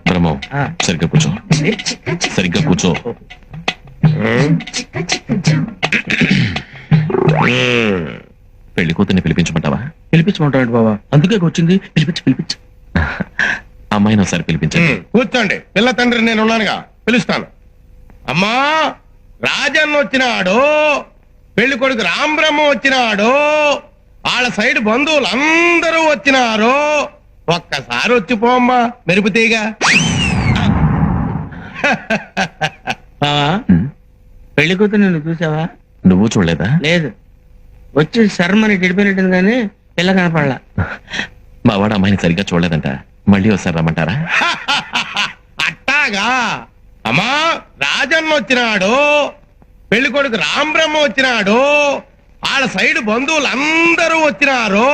బ్రహ్మం సరిగ్గా కూర్చో, సరిగ్గా కూర్చో. పెళ్లి కూతుర్ని పిలిపించమంటావా? పిలిపించమంటాడు బాబా, అందుకే వచ్చింది. పిలిపించు. అమ్మాయిని ఒకసారి పిలిపించండి. కూర్చోండి, పిల్ల తండ్రి నేను ఉన్నానుగా, పిలుస్తాను. అమ్మా, రాజన్న వచ్చినాడు, పెళ్లి కొడుకు రాంబ్రహ్మ వచ్చినాడు, వాళ్ళ సైడ్ బంధువులు అందరూ వచ్చినారు. ఒక్కసారి వచ్చిపోమ్మా మెరుపుతీగా. బావా, పెళ్లి కూతురు నిన్ను చూసావా? నువ్వు చూడలేదా? లేదు, వచ్చి శర్మని గడిపోయినట్టుంది కానీ పిల్ల కనపడలా. మా వాడు అమ్మాయిని సరిగ్గా చూడలేదంట, మళ్ళీ ఒకసారి రమ్మంటారా? అట్టాగా. అమ్మా, రాజన్న వచ్చినాడు, పెళ్లి కొడుకు రాంబ్రహ్మ వచ్చినాడు, వాళ్ళ సైడ్ బంధువులు అందరూ వచ్చినారు.